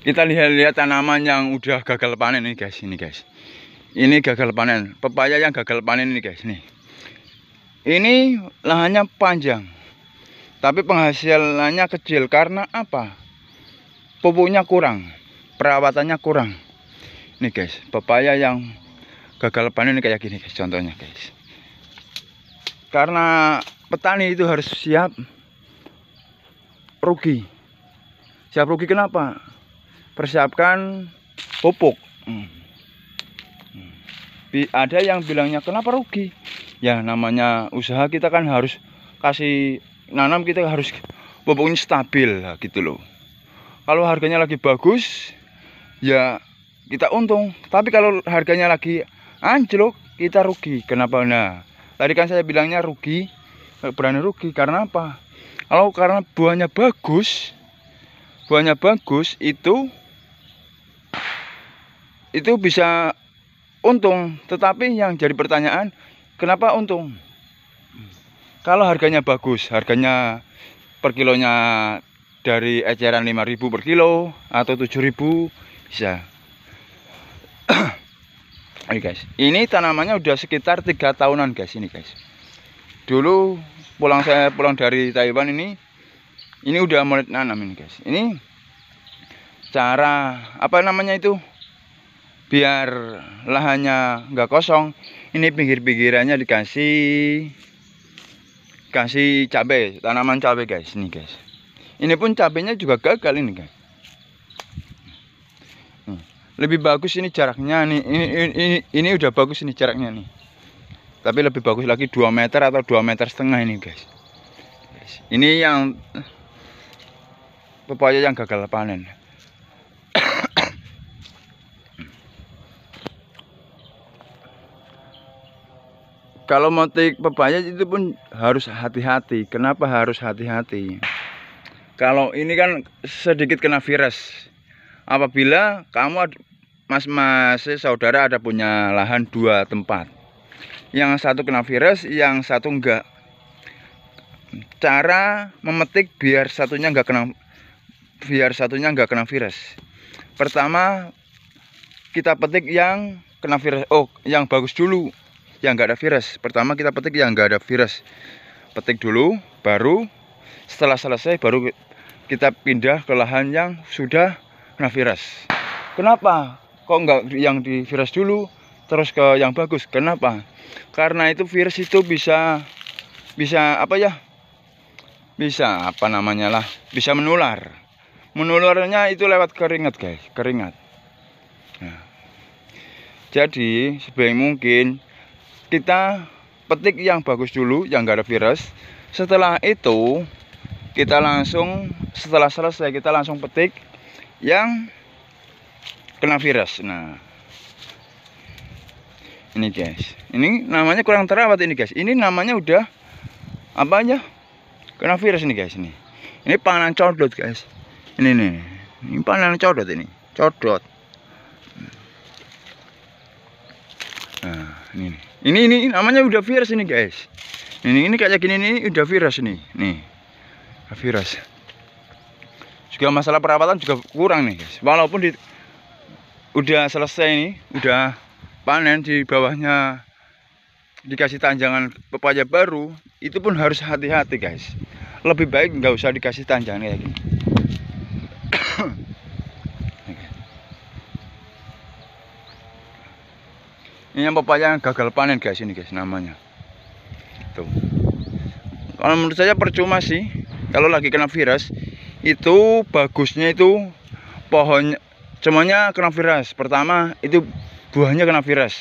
Kita lihat tanaman yang udah gagal panen ini guys. Ini guys, ini gagal panen. Pepaya yang gagal panen ini guys. Nih, ini lahannya panjang, tapi penghasilannya kecil. Karena apa? Pupuknya kurang, perawatannya kurang. Nih guys, pepaya yang gagal panen ini kayak gini guys, contohnya guys. Karena petani itu harus siap rugi. Siap rugi kenapa? Persiapkan pupuk. Ada yang bilangnya kenapa rugi? Ya namanya usaha, kita kan harus kasih nanam, kita harus pupuknya stabil gitu loh. Kalau harganya lagi bagus ya kita untung, tapi kalau harganya lagi anjlok kita rugi. Kenapa? Nah, tadi kan saya bilangnya rugi, berani rugi karena apa? Kalau karena buahnya bagus itu bisa untung. Tetapi yang jadi pertanyaan, kenapa untung? Kalau harganya bagus, harganya per kilonya dari eceran 5.000 per kilo atau 7.000 bisa. Ini guys, ini tanamannya udah sekitar 3 tahunan guys. Ini guys, dulu saya pulang dari Taiwan, ini udah mulai nanam ini guys. Ini cara apa namanya itu, biar lahannya nggak kosong. Ini pinggir-pinggirannya dikasih cabai, tanaman cabai guys. Ini guys, ini pun cabainya juga gagal ini guys. Lebih bagus ini jaraknya nih, ini udah bagus ini jaraknya nih, tapi lebih bagus lagi 2 meter atau 2,5 meter ini guys. Ini yang pepaya yang gagal panen. Kalau memetik pepaya itu pun harus hati-hati. Kenapa harus hati-hati? Kalau ini kan sedikit kena virus. Apabila kamu mas saudara ada punya lahan 2 tempat, yang satu kena virus, yang satu enggak. Cara memetik biar satunya enggak kena virus. Pertama, kita petik yang kena virus. Yang bagus dulu, yang enggak ada virus. Pertama kita petik yang enggak ada virus. Petik dulu, baru setelah selesai baru kita pindah ke lahan yang sudah kena virus. Kenapa kok enggak yang di virus dulu terus ke yang bagus? Kenapa? Karena itu virus itu bisa apa ya? Bisa apa namanya lah? Bisa menular. Menularnya itu lewat keringat guys, keringat. Nah, jadi sebaik mungkin kita petik yang bagus dulu, yang enggak ada virus. Setelah itu kita langsung, setelah selesai kita langsung petik yang kena virus. Nah, ini guys, ini namanya kurang terawat ini guys. Ini namanya udah apa aja, kena virus ini guys. Ini panganan codot guys. Ini panganan codot, ini codot. Nah, ini namanya udah virus ini guys. Ini kayak gini, ini udah virus nih virus. Juga masalah perawatan juga kurang nih guys. Walaupun udah selesai nih, udah panen, di bawahnya dikasih tanjangan pepaya baru, itu pun harus hati-hati guys. Lebih baik nggak usah dikasih tanjangan kayak gini. Ini yang pepaya yang gagal panen guys, ini guys namanya. Tuh. Kalau menurut saya percuma sih kalau lagi kena virus. Itu bagusnya itu pohonnya semuanya kena virus. Pertama itu buahnya kena virus.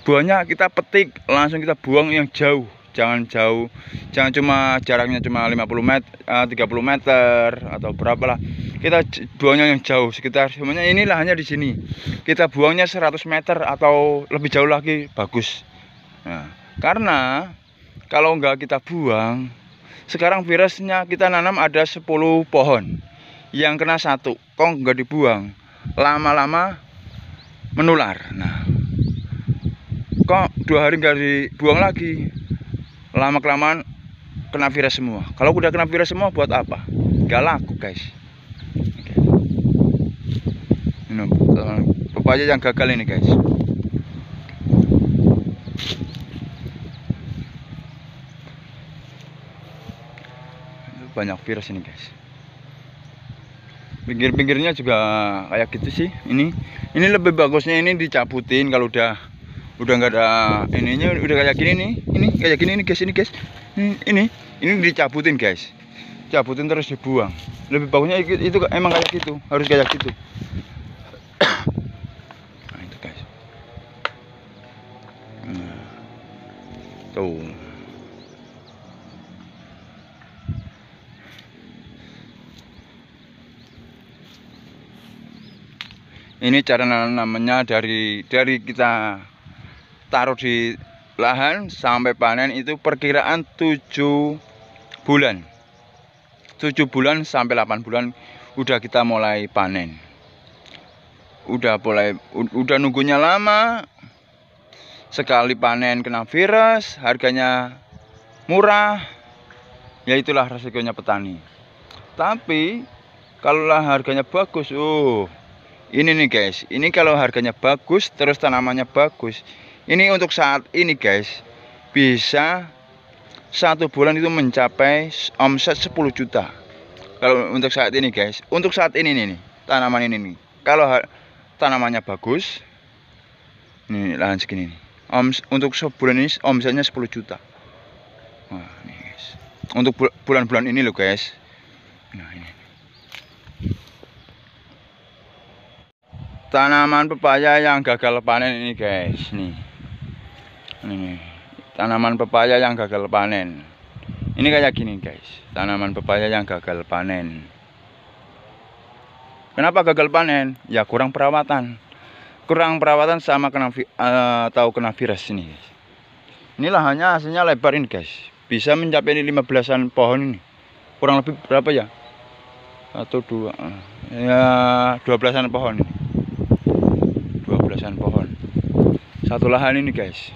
Buahnya kita petik langsung kita buang yang jauh. Jangan cuma jaraknya cuma 50 meter, 30 meter atau berapa lah. Kita buangnya yang jauh, sekitar semuanya ini lahannya di sini. Kita buangnya 100 meter atau lebih jauh lagi bagus. Nah, karena kalau nggak kita buang, sekarang virusnya kita nanam ada 10 pohon, yang kena 1, kok nggak dibuang, lama-lama menular. Nah, kok 2 hari nggak dibuang lagi, lama-kelamaan kena virus semua. Kalau udah kena virus semua buat apa? Nggak laku guys. Ini pepaya yang gagal ini guys. Banyak virus ini guys. Pinggir-pinggirnya juga kayak gitu sih. Ini lebih bagusnya ini dicabutin kalau udah nggak ada ininya, udah kayak gini nih. Ini kayak gini nih guys, ini guys. Ini dicabutin guys. Cabutin terus dibuang. Lebih bagusnya itu emang kayak gitu, harus kayak gitu. Nah, itu guys. Nah, tuh. Ini cara namanya dari kita taruh di lahan sampai panen itu perkiraan 7 bulan. 7 bulan sampai 8 bulan udah kita mulai panen. Udah nunggunya lama. Sekali panen kena virus, harganya murah. Ya itulah resikonya petani. Tapi kalau harganya bagus, ini nih guys, ini kalau harganya bagus terus tanamannya bagus, ini untuk saat ini guys bisa 1 bulan itu mencapai omset 10 juta. Kalau untuk saat ini guys, untuk saat ini nih tanaman ini nih, kalau tanamannya bagus, ini lahan segini nih, untuk sebulan ini omsetnya 10 juta. Nah, nih guys, untuk bulan-bulan ini loh guys. Nah ini tanaman pepaya yang gagal panen ini guys, nih tanaman pepaya yang gagal panen. Ini kayak gini guys, tanaman pepaya yang gagal panen. Kenapa gagal panen? Ya kurang perawatan sama kena virus ini guys. Ini lahannya hasilnya lebar ini guys, bisa mencapai 15-an pohon ini. Kurang lebih berapa ya? 1, 2, ya 12-an pohon ini. 12-an pohon satu lahan ini guys.